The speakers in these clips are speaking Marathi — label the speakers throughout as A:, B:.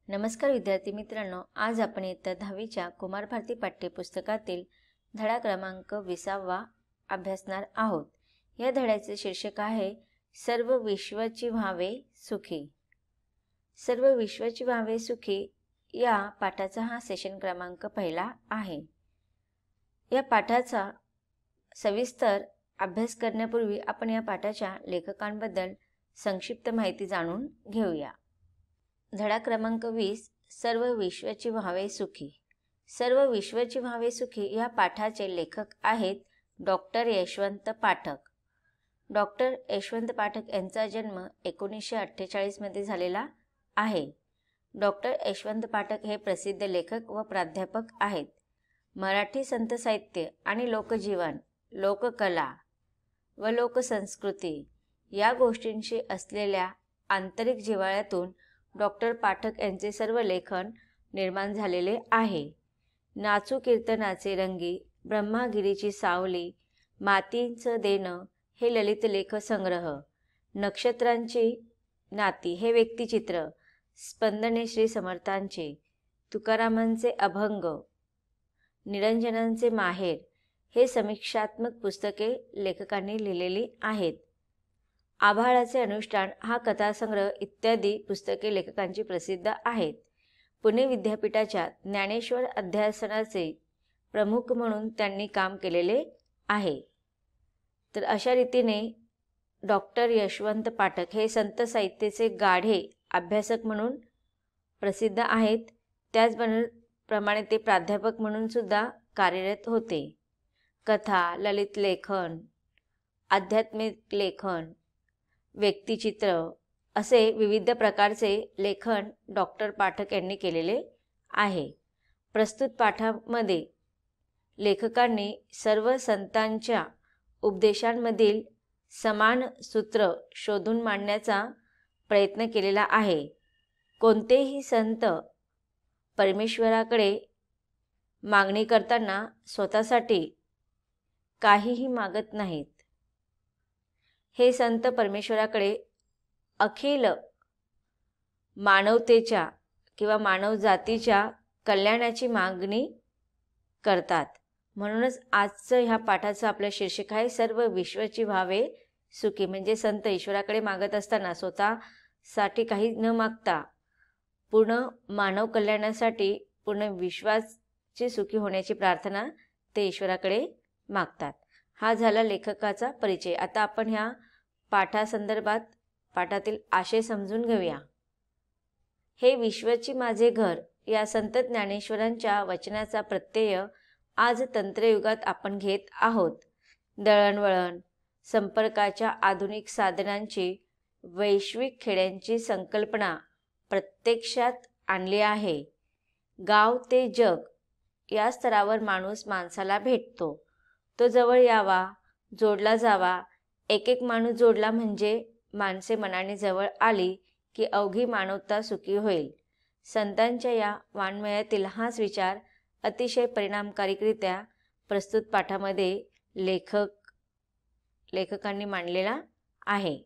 A: नमस्कार विद्यार्थी मित्रांनो, आज आपण इयत्ता 10वीच्या कुमार भारती पाठ्यपुस्तकातील धडा क्रमांक 20वा अभ्यासणार आहोत। या धड्याचे शीर्षक आहे सर्व विश्वाची व्हावे सुखी। सर्व विश्वाची व्हावे सुखी या पाठाचा हा सेशन क्रमांक पहिला आहे। या पाठाचा सविस्तर अभ्यास करण्यापूर्वी आपण या पाठाच्या लेखकांबद्दल संक्षिप्त माहिती जाणून घेऊया। धडा क्रमांक 20 सर्व विश्वाची व्हावे सुखी। सर्व विश्वाची व्हावे सुखी या पाठाचे लेखक आहेत डॉक्टर यशवंत पाठक। डॉक्टर यशवंत पाठक यांचा जन्म 1948 मध्ये झालेला आहे। डॉक्टर यशवंत पाठक हे प्रसिद्ध लेखक व प्राध्यापक आहेत। मराठी संत साहित्य आणि लोकजीवन, लोककला व लोकसंस्कृती या गोष्टींशी असलेल्या आंतरिक जिव्हाळ्यातून डॉक्टर पाठक यांचे सर्व लेखन निर्माण झालेले आहे। नाचू कीर्तनाचे रंगी, ब्रह्मागिरीची सावली, मातीचं देणं हे ललित लेख संग्रह, नक्षत्रांची नाती हे व्यक्तिचित्र, स्पंदने श्री समर्थांचे, तुकारामांचे अभंग, निरंजनांचे माहेर हे समीक्षात्मक पुस्तके लेखकांनी लिहिलेली आहेत। आभाळाचे अनुष्ठान हा कथासंग्रह इत्यादी पुस्तके लेखकांची प्रसिद्ध आहेत। पुणे विद्यापीठाच्या ज्ञानेश्वर अध्यासनाचे प्रमुख म्हणून त्यांनी काम केलेले आहे। तर अशा रीतीने डॉक्टर यशवंत पाठक हे संत साहित्याचे गाढे अभ्यासक म्हणून प्रसिद्ध आहेत। त्याचप्रमाणे ते प्राध्यापक म्हणून सुद्धा कार्यरत होते। कथा, ललित लेखन, आध्यात्मिक लेखन, व्यक्तिचित्र असे विविध प्रकारचे लेखन डॉक्टर पाठक यांनी केलेले आहे। प्रस्तुत पाठामध्ये लेखकांनी सर्व संतांच्या उपदेशांमधील समान सूत्र शोधून मांडण्याचा प्रयत्न केलेला आहे। कोणतेही संत परमेश्वराकडे मागणी करताना स्वतःसाठी काहीही मागत नाहीत। हे संत परमेश्वराकडे अखिल मानवतेच्या किंवा मानव जातीच्या कल्याणाची मागणी करतात। म्हणूनच आजचं ह्या पाठाचं आपलं शीर्षक आहे सर्व विश्वाची व्हावे सुखी। म्हणजे संत ईश्वराकडे मागत असताना स्वतःसाठी काही न मागता पूर्ण मानव कल्याणासाठी पूर्ण विश्वाची सुखी होण्याची प्रार्थना ते ईश्वराकडे मागतात। हा झाला लेखकाचा परिचय। आता आपण ह्या पाठासंदर्भात पाठातील आशय समजून घेऊया। हे विश्वाची माझे घर या संत ज्ञानेश्वरांच्या वचनाचा प्रत्यय आज तंत्रयुगात आपण घेत आहोत। दळणवळण, संपर्काच्या आधुनिक साधनांची, वैश्विक खेड्यांची संकल्पना प्रत्यक्षात आणली आहे। गाव ते जग या स्तरावर माणूस माणसाला भेटतो। तो जवळ यावा, जोडला जावा। एक एक माणूस जोडला म्हणजे माणसे मनाने जवळ आली की अवघी मानवता सुखी होईल। संतांच्या या वाङ्मयातील हाच विचार अतिशय परिणामकारकरित्या प्रस्तुत पाठामध्ये लेखकांनी मांडलेला आहे।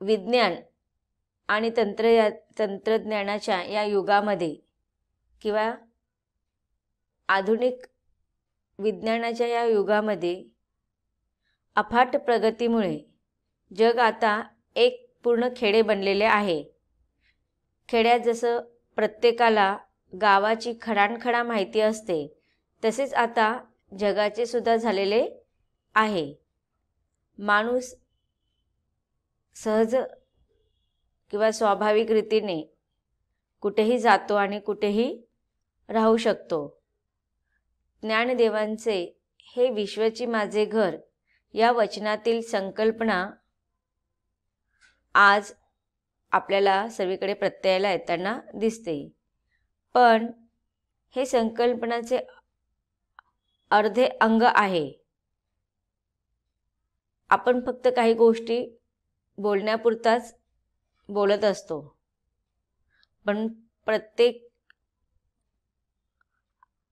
A: विज्ञान आणि तंत्रज्ञानाच्या या युगामध्ये किंवा आधुनिक विज्ञानाच्या या युगामध्ये अफाट प्रगतीमुळे जग आता एक पूर्ण खेडे बनलेले आहे। खेड्यात जसं प्रत्येकाला गावाची खडानखडा माहिती असते, तसेच आता जगाचे सुद्धा झालेले आहे। माणूस सहज किंवा स्वाभाविक रीतीने कुठेही जातो आणि कुठेही राहू शकतो। ज्ञानदेवांचे हे विश्वाची माझे घर या वचनातील संकल्पना आज आपल्याला सर्वीकडे प्रत्ययाला येताना दिसते। पण हे संकल्पनाचे अर्धे अंग आहे। आपण फक्त काही गोष्टी बोलण्यापुरताच बोलत असतो, पण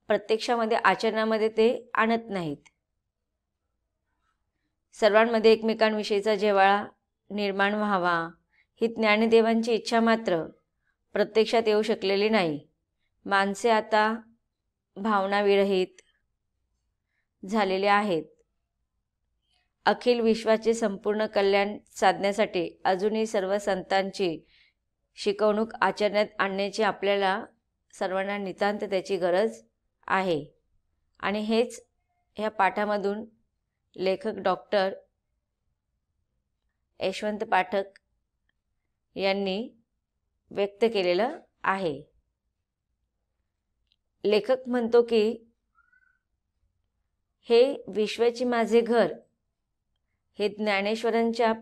A: प्रत्यक्षामध्ये आचरणामध्ये ते आणत नाहीत। सर्वांमध्ये एकमेकांविषयीचा जिव्हाळा निर्माण व्हावा ही ज्ञानदेवांची इच्छा मात्र प्रत्यक्षात येऊ शकलेली नाही. माणसे आता भावनाविरहित झालेले आहेत. अखिल विश्वाचे संपूर्ण कल्याण साधण्यासाठी अजूनही सर्व संतांची शिकवणूक आचरणात आणण्याची आपल्याला सर्वांना नितांत त्याची गरज आहे. आणि हेच ह्या पाठामधून लेखक डॉक्टर यशवंत पाठक यांनी व्यक्त केलेलं आहे. लेखक म्हणतो की हे विश्वाची माझे घर हे ज्ञानेश्वरांच्या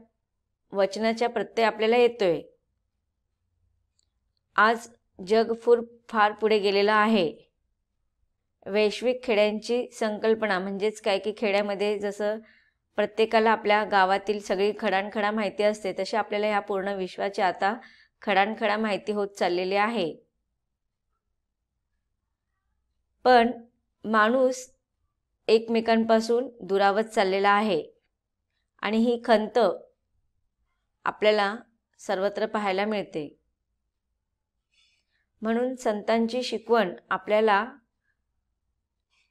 A: वचनाच्या प्रत्यय आपल्याला येतोय. आज जग फार पुढे गेलेलं आहे. वैश्विक खेड्यांची संकल्पना म्हणजेच काय की खेड्यामध्ये जसं प्रत्येकाला आपल्या गावातील सगळी खडानखडा माहिती असते, तशी आपल्याला ह्या पूर्ण विश्वाची आता खडानखडा माहिती होत चाललेली आहे. पण माणूस एकमेकांपासून दुरावत चाललेला आहे आणि ही खंत आपल्याला सर्वत्र पाहायला मिळते. म्हणून संतांची शिकवण आपल्याला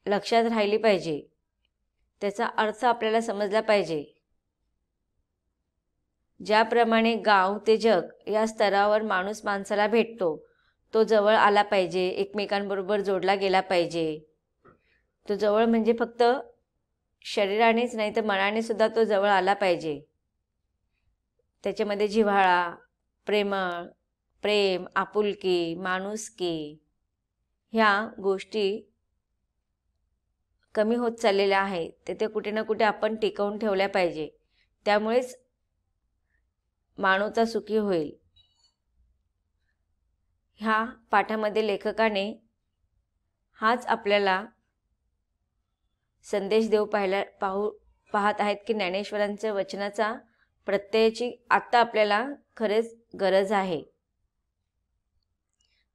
A: लक्षात राहिली पाहिजे, त्याचा अर्थ आपल्याला समजला पाहिजे. ज्याप्रमाणे गाव ते जग या स्तरावर माणूस माणसाला भेटतो, तो जवळ आला पाहिजे, एकमेकांबरोबर जोडला गेला पाहिजे. तो जवळ म्हणजे फक्त शरीरानेच नाही तर मनाने सुद्धा तो जवळ आला पाहिजे. त्याच्यामध्ये जिव्हाळा, प्रेम, आपुलकी, माणुसकी ह्या गोष्टी कमी होत चाललेल्या आहेत. ते कुठे ना कुठे आपण टिकवून ठेवल्या पाहिजे. त्यामुळेच मानवता सुखी होईल. ह्या पाठामध्ये लेखकाने हाच आपल्याला संदेश पाहत आहेत की ज्ञानेश्वरांच्या वचनाचा प्रत्ययाची आता आपल्याला खरेच गरज आहे.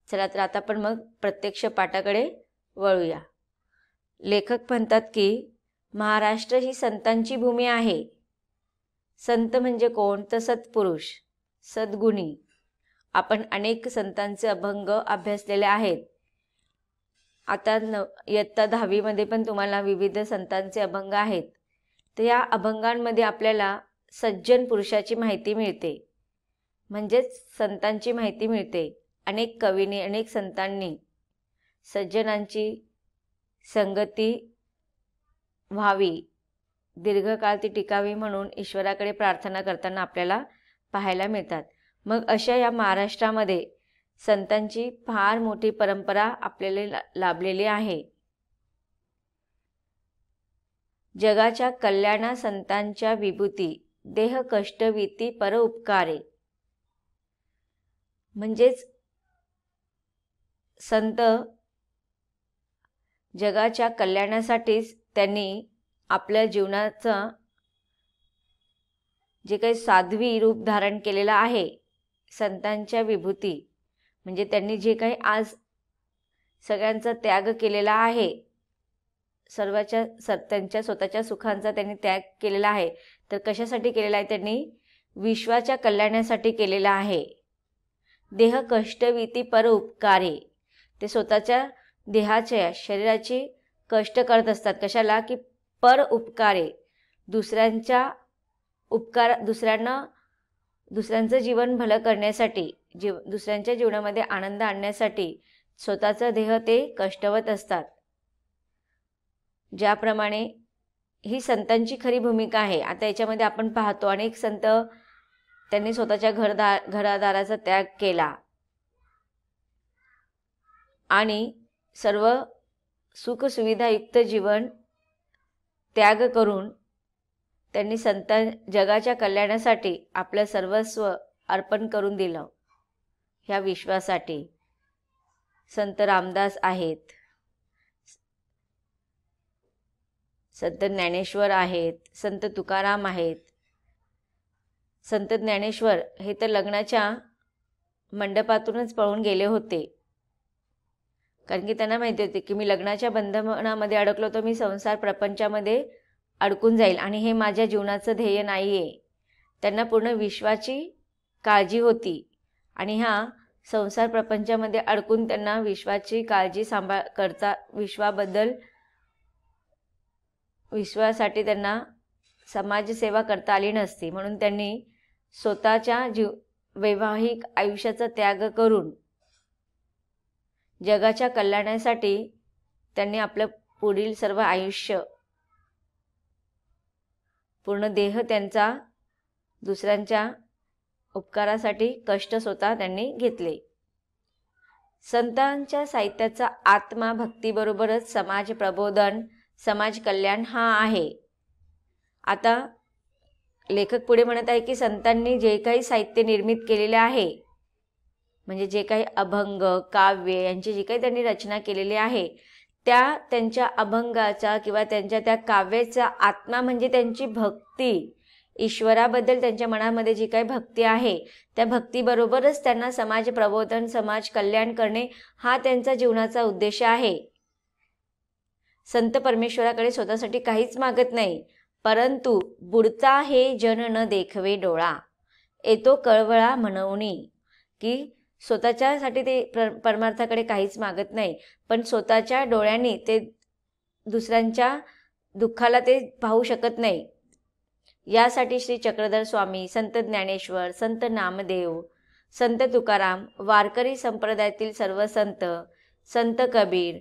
A: चला तर आता आपण मग प्रत्यक्ष पाठाकडे वळूया. लेखक म्हणतात की महाराष्ट्र ही संतांची भूमी आहे. संत म्हणजे कोण? तर सत्पुरुष, सद्गुणी. आपण अनेक संतांचे अभंग अभ्यासलेले आहेत. आता इयत्ता 10वी मध्ये पण तुम्हाला विविध संतांचे अभंग आहेत. तर या अभंगांमध्ये आपल्याला सज्जन पुरुषाची माहिती मिळते, म्हणजेच संतांची माहिती मिळते. अनेक कवींनी, अनेक संतांनी सज्जनांची संगती व्हावी, दीर्घकाळ ती टिकावी म्हणून ईश्वराकडे प्रार्थना करताना आपल्याला पाहायला मिळतात. मग अशा या महाराष्ट्रामध्ये संतांची फार मोठी परंपरा आपल्याला लाभलेली आहे. जगाच्या कल्याणा संतांच्या विभूती, देह कष्टवीती पर उपकारे. म्हणजेच संत जगाच्या कल्याणासाठीच त्यांनी आपल्या जीवनाचं जे काही साध्वी रूप धारण केलेलं आहे, संतांच्या विभूती म्हणजे त्यांनी जे काही आज सगळ्यांचा त्याग केलेला आहे, त्यांच्या स्वतःच्या सुखांचा त्यांनी त्याग केलेला आहे. तर कशासाठी केलेला आहे? त्यांनी विश्वाच्या कल्याणासाठी केलेला आहे. देह कष्टवीती पर उपकारे. ते स्वतःच्या देहाच्या शरीराची कष्ट करत असतात. कशाला? की पर उपकारे, दुसऱ्यांचं जीवन भलं करण्यासाठी, दुसऱ्यांच्या जीवनामध्ये आनंद आणण्यासाठी स्वतःचा देह ते कष्टवत असतात. ज्याप्रमाणे ही संतांची खरी भूमिका आहे. आता याच्यामध्ये आपण पाहतो अनेक संत त्यांनी स्वतःच्या घरादाराचा त्याग केला आणि सर्व सुखसुविधायुक्त जीवन त्याग करून त्यांनी जगाच्या कल्याणासाठी आपलं सर्वस्व अर्पण करून दिलं. ह्या विश्वासाठी संत रामदास आहेत, संत ज्ञानेश्वर आहेत, संत तुकाराम आहेत. संत ज्ञानेश्वर हे तर लग्नाच्या मंडपातूनच पळून गेले होते, कारण की त्यांना माहिती होते की मी लग्नाच्या बंधनामध्ये अडकलो तर मी संसार प्रपंचामध्ये अडकून जाईल आणि हे माझ्या जीवनाचं ध्येय नाही आहे. त्यांना पूर्ण विश्वाची काळजी होती आणि ह्या संसार प्रपंचामध्ये अडकून त्यांना विश्वाची काळजी करता विश्वासाठी त्यांना समाजसेवा करता आली नसती. म्हणून त्यांनी स्वतःच्या वैवाहिक आयुष्याचा त्याग करून जगाच्या कल्याणासाठी त्यांनी आपलं पुढील सर्व आयुष्य, पूर्ण देह त्यांचा दुसऱ्यांच्या उपकारासाठी कष्ट स्वतः त्यांनी घेतले. संतांच्या साहित्याचा आत्मा भक्तीबरोबरच समाज प्रबोधन, समाज कल्याण हा आहे. आता लेखक पुढे म्हणत आहे की संतांनी जे काही साहित्य निर्मित केलेले आहे, म्हणजे जे काही अभंग, काव्य यांची जी काही त्यांनी रचना केलेली आहे, त्यांच्या अभंगाचा किंवा त्यांच्या त्या काव्याचा आत्मा म्हणजे त्यांची भक्ती. ईश्वराबद्दल त्यांच्या मनामध्ये जी काही भक्ती आहे, त्या भक्तीबरोबरच त्यांना समाज प्रबोधन, समाज कल्याण करणे हा त्यांचा जीवनाचा उद्देश आहे. संत परमेश्वराकडे स्वतःसाठी काहीच मागत नाही, परंतु बुडता हे जन न देखवे डोळा, येतो कळवळा म्हणवणी, की स्वतःच्यासाठी ते परमार्थाकडे काहीच मागत नाही, पण स्वतःच्या डोळ्यांनी ते दुसऱ्यांच्या दुःखाला ते पाहू शकत नाही. यासाठी श्री चक्रधर स्वामी, संत ज्ञानेश्वर, संत नामदेव, संत तुकाराम, वारकरी संप्रदायातील सर्व संत, संत कबीर,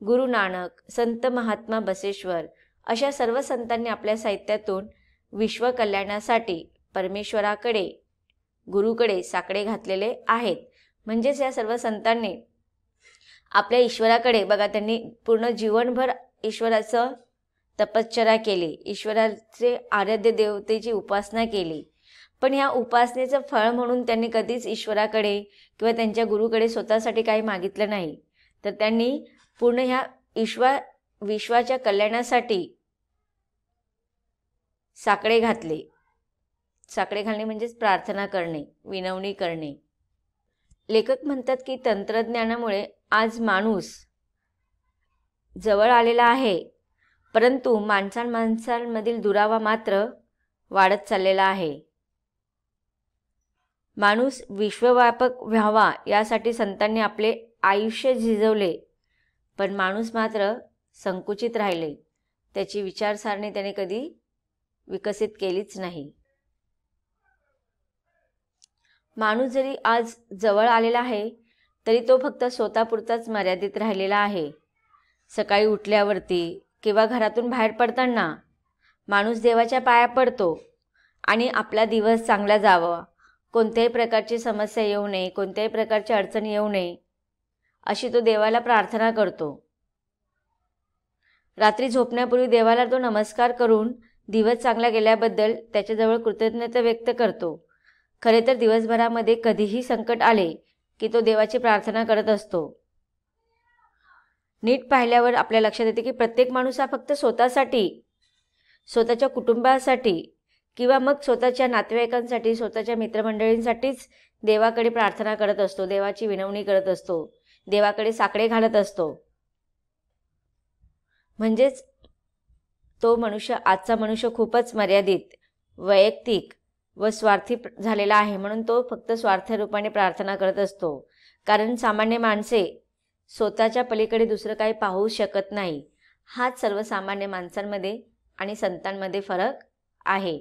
A: गुरु नानक, संत महात्मा बसेश्वर अशा सर्व संतांनी आपल्या साहित्यातून विश्व कल्याणासाठी परमेश्वराकडे, गुरुकडे साकडे घातलेले आहेत. म्हणजेच या सर्व संतांनी आपल्या ईश्वराकडे बघा, त्यांनी पूर्ण जीवनभर ईश्वराचं तपश्चर्या केली, ईश्वराचे आराध्य देवतेची उपासना केली. पण ह्या उपासनेचं फळ म्हणून त्यांनी कधीच ईश्वराकडे किंवा त्यांच्या गुरुकडे स्वतःसाठी काही मागितलं नाही. तर त्यांनी पूर्ण ह्या विश्वाच्या कल्याणासाठी साकडे घातले. साकडे घालणे म्हणजेच प्रार्थना करणे, विनवणी करणे. लेखक म्हणतात की तंत्रज्ञानामुळे आज माणूस जवळ आलेला आहे, परंतु माणसांमधील दुरावा मात्र वाढत चाललेला आहे. माणूस विश्वव्यापक व्हावा यासाठी संतांनी आपले आयुष्य झिजवले, पण माणूस मात्र संकुचित राहिले. त्याची विचारसरणी त्याने कधी विकसित केलीच नाही. माणूस जरी आज जवळ आलेला आहे, तरी तो फक्त स्वतःपुरताच मर्यादित राहिलेला आहे. सकाळी उठल्यावरती किंवा घरातून बाहेर पडताना माणूस देवाच्या पाया पडतो आणि आपला दिवस चांगला जावा, कोणत्याही प्रकारची समस्या येऊ नये, कोणत्याही प्रकारची अडचण येऊ नये अशी तो देवाला प्रार्थना करतो. रात्री झोपण्यापूर्वी देवाला तो नमस्कार करून दिवस चांगला गेल्याबद्दल त्याच्याजवळ कृतज्ञता व्यक्त करतो. खरे तर दिवसभरामध्ये कधीही संकट आले की तो देवाची प्रार्थना करत असतो. नीट पाहिल्यावर आपल्या लक्षात येते की प्रत्येक माणूस हा फक्त स्वतःसाठी, स्वतःच्या कुटुंबासाठी किंवा मग स्वतःच्या नातेवाईकांसाठी, स्वतःच्या मित्रमंडळींसाठीच देवाकडे प्रार्थना करत असतो, देवाची विनवणी करत असतो, देवाकडे साकडे घालत असतो. म्हणजेच तो आजचा मनुष्य खूपच मर्यादित, वैयक्तिक व स्वार्थी झालेला आहे. म्हणून तो फक्त स्वार्थरूपाने प्रार्थना करत असतो. कारण सामान्य माणसे स्वतःच्या पलीकडे दुसरं काही पाहू शकत नाही. हाच सर्वसामान्य माणसांमध्ये आणि संतांमध्ये फरक आहे.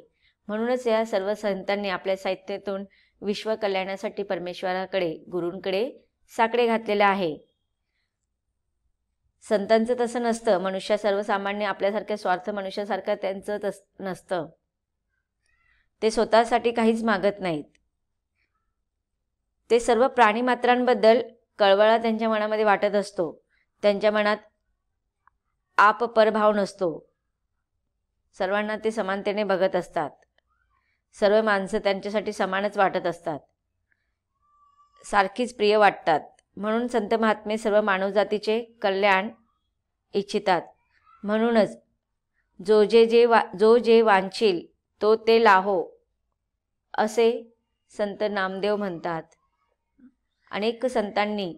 A: म्हणूनच या सर्व संतांनी आपल्या साहित्यातून विश्व कल्याणासाठी परमेश्वराकडे, गुरूंकडे साकडे घातलेले आहे. संतांचं तसं नसतं. मनुष्य सर्वसामान्य आपल्यासारख्या स्वार्थ मनुष्यासारखं त्यांचं नसतं. ते स्वतःसाठी काहीच मागत नाहीत. ते सर्व प्राणीमात्रांबद्दल कळवळा त्यांच्या मनामध्ये वाटत असतो. त्यांच्या मनात आप परभाव नसतो. सर्वांना ते समानतेने बघत असतात. सर्व माणसं त्यांच्यासाठी समानच वाटत असतात, सारखीच प्रिय वाटतात. म्हणून संत महात्मे सर्व मानवजातीचे कल्याण इच्छितात. म्हणूनच जो जे वांछील तो ते लाहो असे संत नामदेव म्हणतात. अनेक संतांनी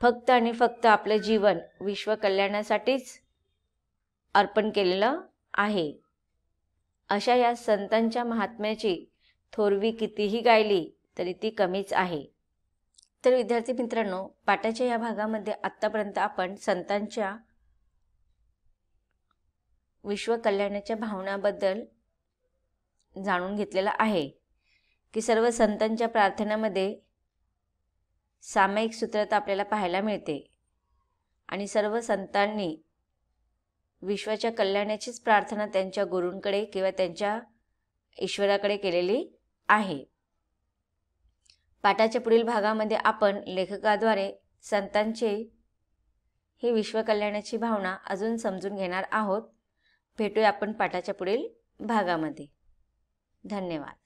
A: फक्त आणि फक्त आपलं जीवन विश्व कल्याणासाठीच अर्पण केलेलं आहे. अशा या संतांच्या महात्म्याची थोरवी कितीही गायली तरी ती कमीच आहे. तर विद्यार्थी मित्रांनो, पाठाच्या या भागामध्ये आत्तापर्यंत आपण संतांच्या विश्वकल्याणाच्या भावनाबद्दल जाणून घेतलेला आहे की सर्व संतांच्या प्रार्थनेमध्ये सामायिक सूत्रता आपल्याला पाहायला मिळते आणि सर्व संतांनी विश्वाच्या कल्याणाचीच प्रार्थना त्यांच्या गुरूंकडे किंवा त्यांच्या ईश्वराकडे केलेली आहे. पाठाच्या पुढील भागामध्ये आपण लेखकाद्वारे संतांची ही विश्वकल्याणाची भावना अजून समजून घेणार आहोत. भेटूया आपण पाठाच्या पुढील भागामध्ये. धन्यवाद.